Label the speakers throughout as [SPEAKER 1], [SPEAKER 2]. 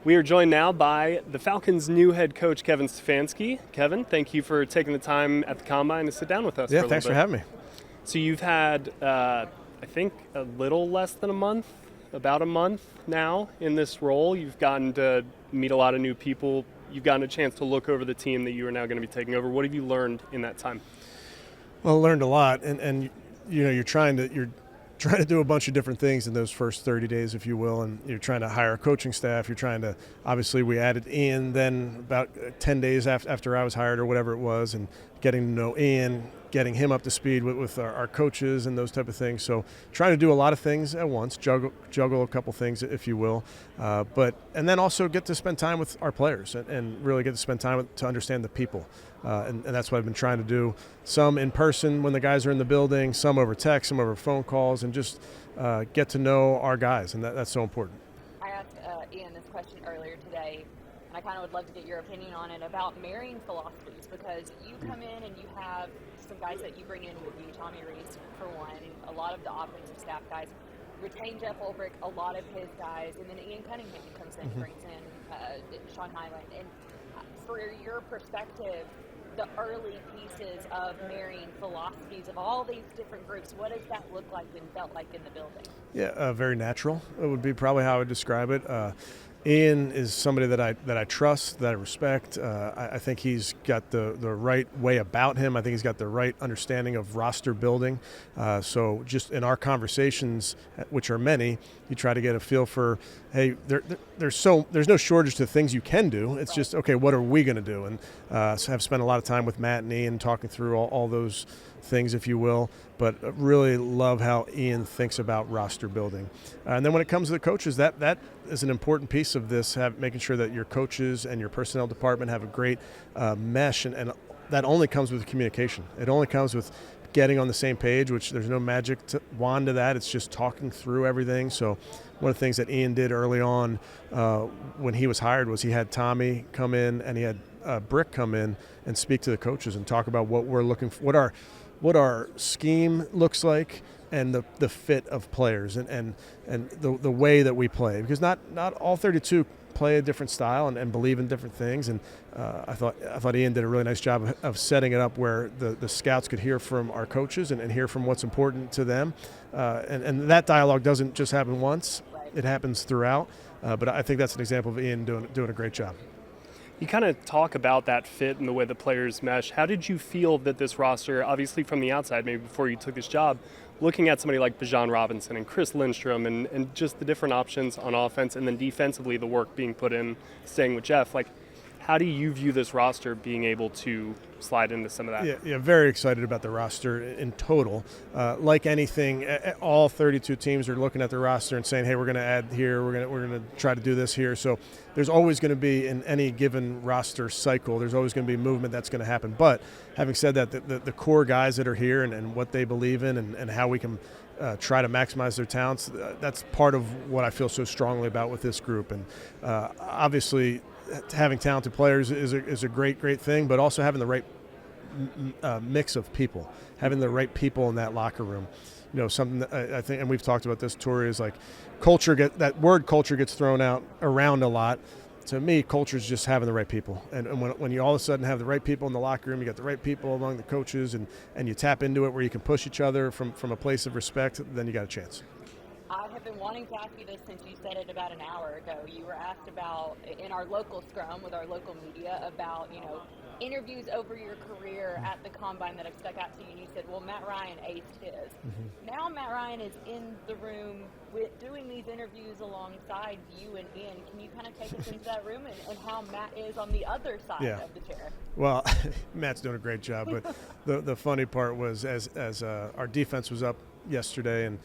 [SPEAKER 1] We are joined now by the Falcons' new head coach, Kevin Stefanski. Kevin, thank you for taking the time at the Combine to sit down with us for a little bit.
[SPEAKER 2] Yeah, thanks for having me.
[SPEAKER 1] So you've had, I think, a little less than a month, about a month now in this role. You've gotten to meet a lot of new people. You've gotten a chance to look over the team that you are now going to be taking over. What have you learned in that time?
[SPEAKER 2] Well, I learned a lot, and you know, you're trying to do a bunch of different things in those first 30 days, if you will, and you're trying to hire a coaching staff. You're trying to, obviously we added Ian then about 10 days after I was hired or whatever it was, and getting to know Ian, getting him up to speed with our coaches and those type of things. So trying to do a lot of things at once, juggle a couple things, if you will, and then also get to spend time with our players and really get to spend time to understand the people. And that's what I've been trying to do. Some in person when the guys are in the building, some over text, some over phone calls, and just get to know our guys, and that's so important.
[SPEAKER 3] I asked Ian this question earlier today, and I kind of would love to get your opinion on it about marrying philosophies, because you come in and you have some guys that you bring in with you, Tommy Reese for one, a lot of the offensive staff guys, retain Jeff Ulbrich, a lot of his guys, and then Ian Cunningham comes in, brings in Sean Highland. And for your perspective, the early pieces of marrying philosophies of all these different groups, what does that look like and felt like in the building?
[SPEAKER 2] Yeah, very natural. It would be probably how I would describe it. Ian is somebody that I trust, that I respect. I think he's got the right way about him. I think he's got the right understanding of roster building. So just in our conversations, which are many, you try to get a feel for, hey, there's no shortage to things you can do. It's just, okay, what are we going to do? And so I've spent a lot of time with Matt and Ian talking through all those things, if you will, but really love how Ian thinks about roster building. And then when it comes to the coaches, that is an important piece of this, making sure that your coaches and your personnel department have a great mesh, and that only comes with communication. It only comes with getting on the same page, which there's no magic wand to that. It's just talking through everything. So one of the things that Ian did early on when he was hired was he had Tommy come in and he had Brick come in and speak to the coaches and talk about what we're looking for, what our scheme looks like, and the fit of players and the way that we play, because not all 32 play a different style and believe in different things. And I thought Ian did a really nice job of setting it up where the scouts could hear from our coaches and hear from what's important to them. And that dialogue doesn't just happen once; it happens throughout. But I think that's an example of Ian doing a great job.
[SPEAKER 1] You kind of talk about that fit and the way the players mesh. How did you feel that this roster, obviously from the outside, maybe before you took this job, looking at somebody like Bijan Robinson and Chris Lindstrom and just the different options on offense, and then defensively the work being put in, staying with Jeff, like, how do you view this roster being able to slide into some of that?
[SPEAKER 2] Yeah, very excited about the roster in total. Like anything, all 32 teams are looking at the roster and saying, hey, we're going to add here, we're going to try to do this here. So there's always going to be, in any given roster cycle, there's always going to be movement that's going to happen. But having said that, the core guys that are here and what they believe in and how we can try to maximize their talents, that's part of what I feel so strongly about with this group. And obviously, having talented players is a great thing, but also having the right mix of people, having the right people in that locker room. You know, something that I think, and we've talked about this, Tori, is like culture. That word culture gets thrown out around a lot. To me, culture is just having the right people. And when you all of a sudden have the right people in the locker room, you got the right people among the coaches, and you tap into it where you can push each other from a place of respect, then you got a chance.
[SPEAKER 3] I have been wanting to ask you this since you said it about an hour ago. You were asked about, in our local scrum with our local media, about, interviews over your career at the Combine that have stuck out to you, and you said, well, Matt Ryan aced his. Mm-hmm. Now Matt Ryan is in the room doing these interviews alongside you and Ian. Can you kind of take us into that room and how Matt is on the other side of the chair?
[SPEAKER 2] Well, Matt's doing a great job, but the funny part was as our defense was up yesterday, and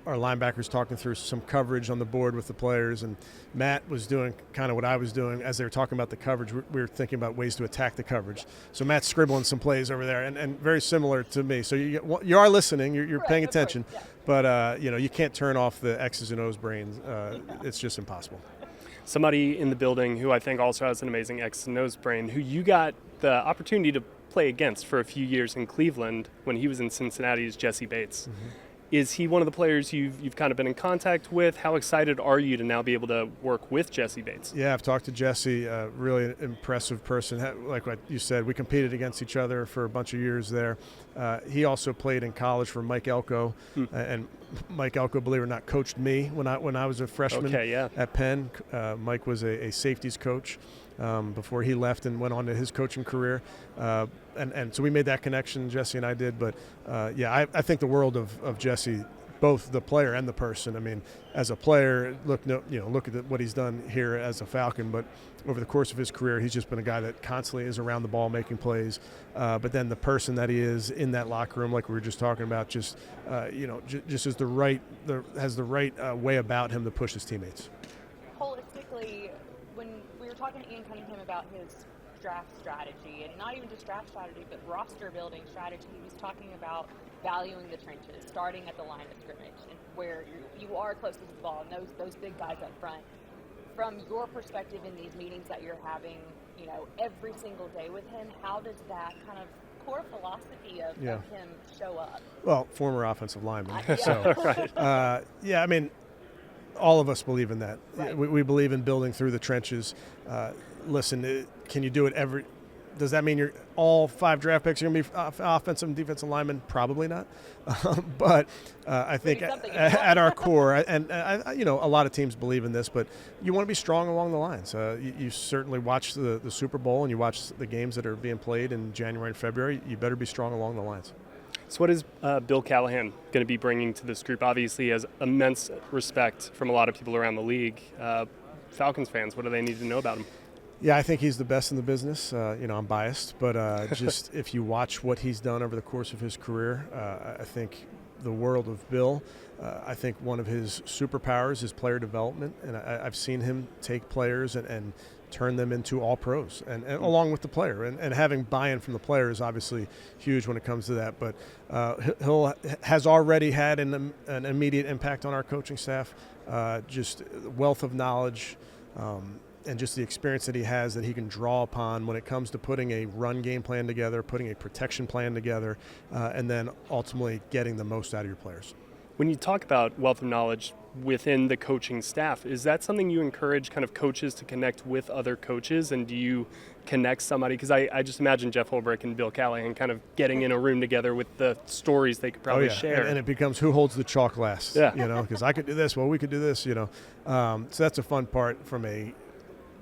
[SPEAKER 2] our linebackers talking through some coverage on the board with the players, and Matt was doing kind of what I was doing as they were talking about the coverage. We were thinking about ways to attack the coverage. So Matt's scribbling some plays over there, and very similar to me. So you are listening, you're paying attention, but you can't turn off the X's and O's brains. It's just impossible.
[SPEAKER 1] Somebody in the building who I think also has an amazing X's and O's brain, who you got the opportunity to play against for a few years in Cleveland when he was in Cincinnati, is Jesse Bates. Mm-hmm. Is he one of the players you've kind of been in contact with? How excited are you to now be able to work with Jesse Bates?
[SPEAKER 2] Yeah, I've talked to Jesse, really impressive person. Like what you said, we competed against each other for a bunch of years there. He also played in college for Mike Elko, and Mike Elko, believe it or not, coached me when I was a freshman at Penn. Mike was a safeties coach before he left and went on to his coaching career. And so we made that connection, Jesse and I did. But, I think the world of Jesse, both the player and the person. I mean, as a player, look at what he's done here as a Falcon. But over the course of his career, he's just been a guy that constantly is around the ball making plays. But then the person that he is in that locker room, like we were just talking about, just is has the right way about him to push his teammates.
[SPEAKER 3] Holistically, when we were talking to Ian Cunningham about his draft strategy, and not even just draft strategy, but roster building strategy, he was talking about valuing the trenches, starting at the line of scrimmage, and where you are closest to the ball, and those big guys up front. From your perspective in these meetings that you're having, every single day with him, how does that kind of core philosophy of him show up?
[SPEAKER 2] Well, former offensive lineman.
[SPEAKER 1] Right.
[SPEAKER 2] I mean, all of us believe in that.
[SPEAKER 3] Right.
[SPEAKER 2] We believe in building through the trenches. Listen, can you do it does that mean all 5 draft picks are going to be offensive and defensive linemen? Probably not. But I think at our core, and a lot of teams believe in this, but you want to be strong along the lines. You certainly watch the Super Bowl and you watch the games that are being played in January and February. You better be strong along the lines.
[SPEAKER 1] So what is Bill Callahan going to be bringing to this group? Obviously, he has immense respect from a lot of people around the league. Falcons fans, what do they need to know about him?
[SPEAKER 2] Yeah, I think he's the best in the business. I'm biased, but just if you watch what he's done over the course of his career, I think the world of Bill. I think one of his superpowers is player development, and I've seen him take players and turn them into all pros, and along with the player. And having buy-in from the player is obviously huge when it comes to that. But has already had an immediate impact on our coaching staff, just wealth of knowledge, and just the experience that he has that he can draw upon when it comes to putting a run game plan together, putting a protection plan together, and then ultimately getting the most out of your players.
[SPEAKER 1] When you talk about wealth of knowledge within the coaching staff, is that something you encourage kind of coaches to connect with other coaches? And do you connect somebody? Because I just imagine Jeff Holbrook and Bill Callahan kind of getting in a room together with the stories they could probably share.
[SPEAKER 2] And it becomes who holds the chalk last, because I could do this, well, we could do this, So that's a fun part from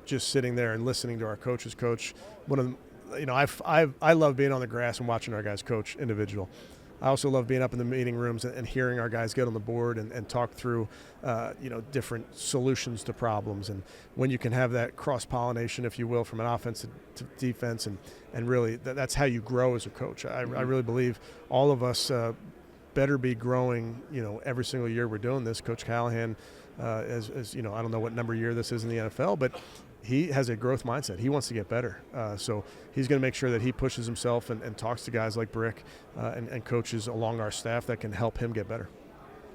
[SPEAKER 2] just sitting there and listening to our coaches coach. One of them, I love being on the grass and watching our guys coach individual. I also love being up in the meeting rooms and hearing our guys get on the board and talk through, different solutions to problems. And when you can have that cross-pollination, if you will, from an offense to defense, and really that's how you grow as a coach. I really believe all of us better be growing, every single year we're doing this. Coach Callahan, as I don't know what number year this is in the NFL, but he has a growth mindset. He wants to get better. So he's going to make sure that he pushes himself and talks to guys like Brick and coaches along our staff that can help him get better.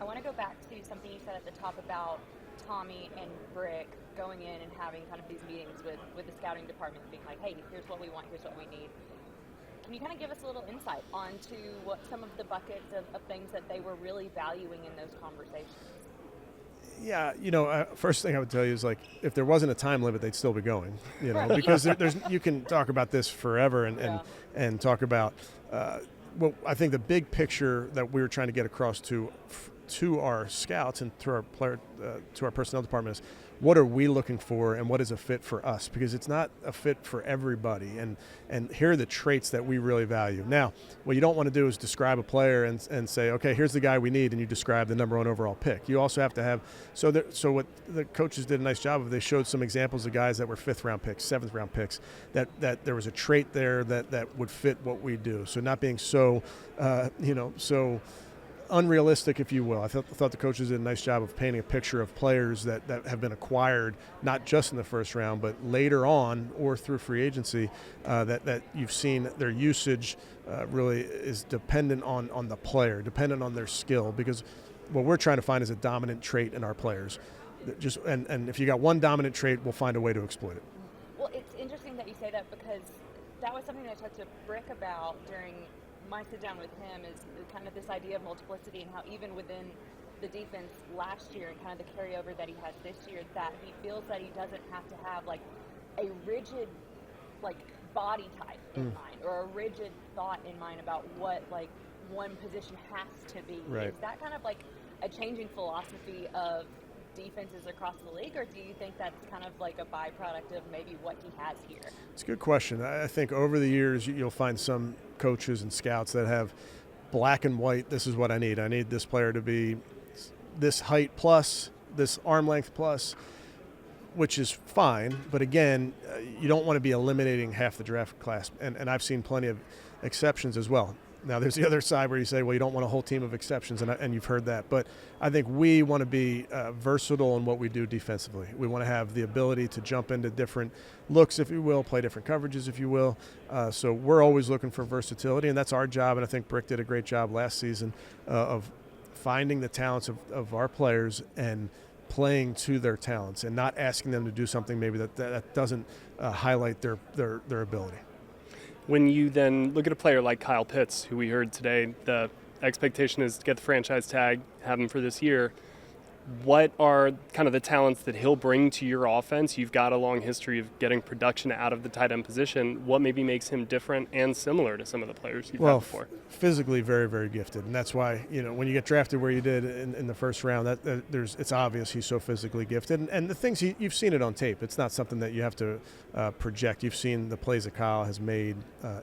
[SPEAKER 3] I want to go back to something you said at the top about Tommy and Brick going in and having kind of these meetings with the scouting department, being like, hey, here's what we want, here's what we need. Can you kind of give us a little insight onto what some of the buckets of things that they were really valuing in those conversations?
[SPEAKER 2] Yeah, first thing I would tell you is, like, if there wasn't a time limit, they'd still be going, because there's you can talk about this forever and talk about, well, I think the big picture that we were trying to get across to our scouts and to our personnel department is, what are we looking for and what is a fit for us? Because it's not a fit for everybody. And here are the traits that we really value. Now, what you don't want to do is describe a player and say, okay, here's the guy we need, and you describe the number 1 overall pick. You also have to have so what the coaches did a nice job of. They showed some examples of guys that were 5th round picks, 7th round picks, that there was a trait there that would fit what we do. So not being so so unrealistic, if you will. I thought the coaches did a nice job of painting a picture of players that have been acquired, not just in the first round, but later on or through free agency, that you've seen their usage really is dependent on the player, dependent on their skill, because what we're trying to find is a dominant trait in our players. And if you got one dominant trait, we'll find a way to exploit it.
[SPEAKER 3] Well, it's interesting that you say that, because that was something that I talked to Brick about during my sit down with him is kind of this idea of multiplicity and how even within the defense last year and kind of the carryover that he has this year, that he feels that he doesn't have to have like a rigid like body type in mind or a rigid thought in mind about what like one position has to be.
[SPEAKER 2] Right.
[SPEAKER 3] Is that kind of like a changing philosophy of defenses across the league, or do you think that's kind of like a byproduct of maybe what he has here?
[SPEAKER 2] It's a good question. I think over the years you'll find some coaches and scouts that have black and white. This is what I need. I need this player to be this height plus, this arm length plus, which is fine. But again, you don't want to be eliminating half the draft class. And I've seen plenty of exceptions as well. Now, there's the other side where you say, well, you don't want a whole team of exceptions, and you've heard that. But I think we want to be versatile in what we do defensively. We want to have the ability to jump into different looks, if you will, play different coverages, if you will. So we're always looking for versatility, and that's our job. And I think Brick did a great job last season of finding the talents of our players and playing to their talents and not asking them to do something maybe that doesn't highlight their ability.
[SPEAKER 1] When you then look at a player like Kyle Pitts, who we heard today, the expectation is to get the franchise tag, have him for this year. What are kind of the talents that he'll bring to your offense? You've got a long history of getting production out of the tight end position. What maybe makes him different and similar to some of the players you've had before?
[SPEAKER 2] Physically very, very gifted. And that's why, when you get drafted where you did in the first round, it's obvious he's so physically gifted. And the things, you've seen it on tape. It's not something that you have to project. You've seen the plays that Kyle has made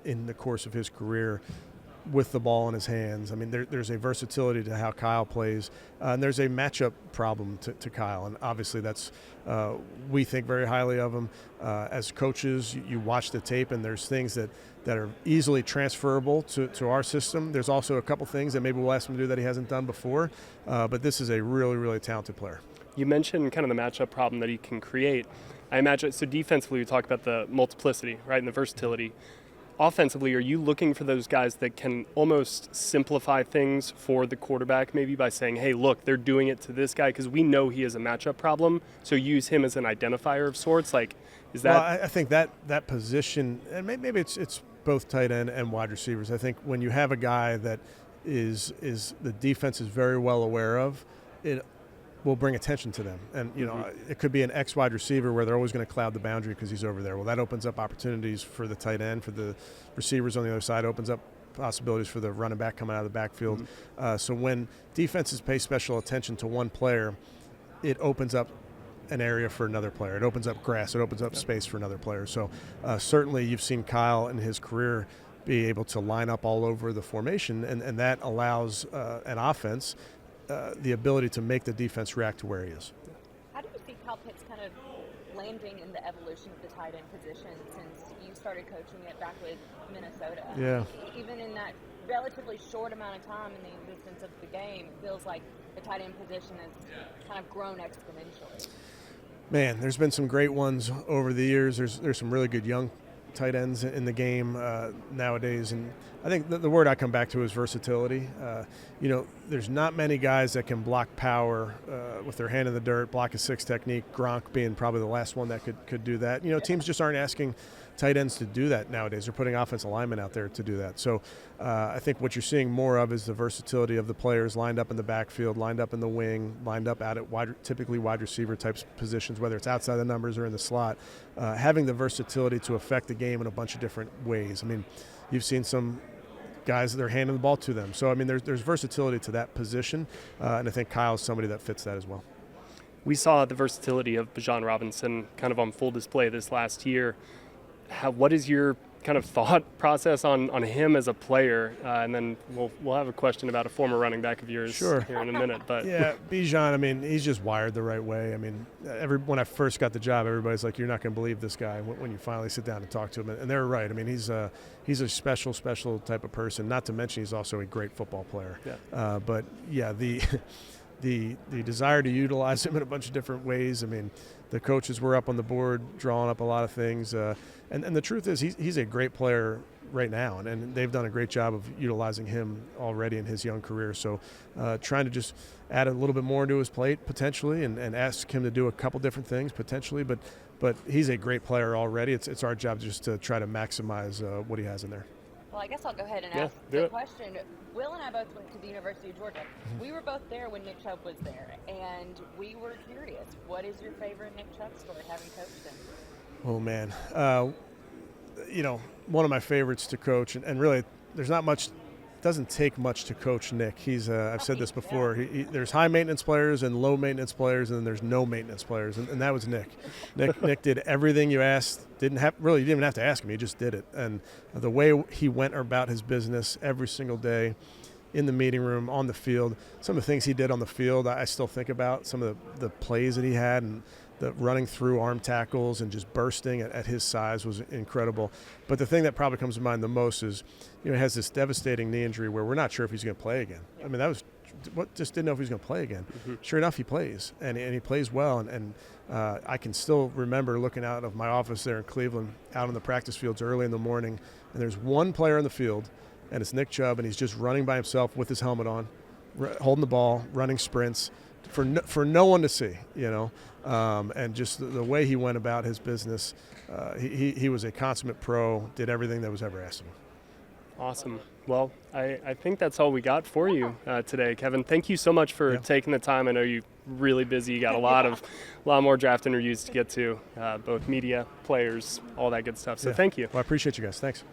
[SPEAKER 2] in the course of his career with the ball in his hands. I mean, there's a versatility to how Kyle plays, and there's a matchup problem to Kyle, and obviously that's we think very highly of him. As coaches, you watch the tape, and there's things that are easily transferable to our system. There's also a couple things that maybe we'll ask him to do that he hasn't done before, but this is a really, really talented player.
[SPEAKER 1] You mentioned kind of the matchup problem that he can create. I imagine, so defensively we talk about the multiplicity, right, and the versatility. Offensively, are you looking for those guys that can almost simplify things for the quarterback, maybe by saying, hey, look, they're doing it to this guy because we know he has a matchup problem, so use him as an identifier of sorts? Like, is that...
[SPEAKER 2] Well, I think that position, and maybe it's both tight end and wide receivers. I think when you have a guy that is the defense is very well aware of, it will bring attention to them. And, it could be an X wide receiver where they're always going to cloud the boundary because he's over there. Well, that opens up opportunities for the tight end, for the receivers on the other side, opens up possibilities for the running back coming out of the backfield. So when defenses pay special attention to one player, it opens up an area for another player. It opens up grass. It opens up space for another player. So certainly you've seen Kyle in his career be able to line up all over the formation, and that allows an offense the ability to make the defense react to where he is.
[SPEAKER 3] How do you see Kyle Pitts kind of landing in the evolution of the tight end position since you started coaching it back with Minnesota?
[SPEAKER 2] Yeah.
[SPEAKER 3] Even in that relatively short amount of time in the existence of the game, it feels like the tight end position has kind of grown exponentially.
[SPEAKER 2] Man, there's been some great ones over the years. There's some really good young tight ends in the game nowadays, and I think the word I come back to is versatility. There's not many guys that can block power with their hand in the dirt, block a 6 technique, Gronk being probably the last one that could do that. Teams just aren't asking tight ends to do that nowadays. They're putting offensive linemen out there to do that. So I think what you're seeing more of is the versatility of the players lined up in the backfield, lined up in the wing, lined up out at typically wide receiver types positions, whether it's outside the numbers or in the slot, having the versatility to affect the game in a bunch of different ways. I mean, you've seen some guys that are handing the ball to them. So, I mean, there's versatility to that position, and I think Kyle's somebody that fits that as well.
[SPEAKER 1] We saw the versatility of Bijan Robinson kind of on full display this last year. What is your kind of thought process on him as a player? And then we'll have a question about a former running back of yours here in a minute. But
[SPEAKER 2] yeah, Bijan, I mean, he's just wired the right way. I mean, when I first got the job, everybody's like, you're not going to believe this guy when you finally sit down and talk to him. And they're right. I mean, he's a special type of person, not to mention he's also a great football player.
[SPEAKER 1] Yeah.
[SPEAKER 2] But, yeah, the desire to utilize him in a bunch of different ways. I mean, the coaches were up on the board drawing up a lot of things. And the truth is he's a great player right now, and they've done a great job of utilizing him already in his young career. So trying to just add a little bit more to his plate potentially and ask him to do a couple different things potentially. But he's a great player already. It's our job just to try to maximize what he has in there.
[SPEAKER 3] Well, I guess I'll go ahead and
[SPEAKER 1] Yeah,
[SPEAKER 3] ask
[SPEAKER 1] do
[SPEAKER 3] the
[SPEAKER 1] it.
[SPEAKER 3] question. Will and I both went to the University of Georgia. We were both there when Nick Chubb was there, and we were curious. What is your favorite Nick Chubb story, having coached him?
[SPEAKER 2] Oh, man. One of my favorites to coach, and really there's not much, doesn't take much to coach Nick. He's I've said this before. There's high maintenance players and low maintenance players, and then there's no maintenance players, and that was Nick. Nick did everything you asked. You didn't even have to ask him. He just did it. And the way he went about his business every single day, in the meeting room, on the field, some of the things he did on the field, I still think about. Some of the plays that he had, and the running through arm tackles and just bursting at his size was incredible. But the thing that probably comes to mind the most is, he has this devastating knee injury where we're not sure if he's going to play again. I mean, that was what, just didn't know if he was going to play again. Mm-hmm. Sure enough, he plays, and he plays well. And I can still remember looking out of my office there in Cleveland, out on the practice fields early in the morning, and there's one player on the field, and it's Nick Chubb, and he's just running by himself with his helmet on, holding the ball, running sprints for no one to see, and just the way he went about his business. He was a consummate pro, did everything that was ever asked of him.
[SPEAKER 1] Awesome. Well, I think that's all we got for you today, Kevin. Thank you so much for taking the time. I know you're really busy. You got a lot more draft interviews to get to, both media, players, all that good stuff. So thank you.
[SPEAKER 2] Well, I appreciate you guys. Thanks.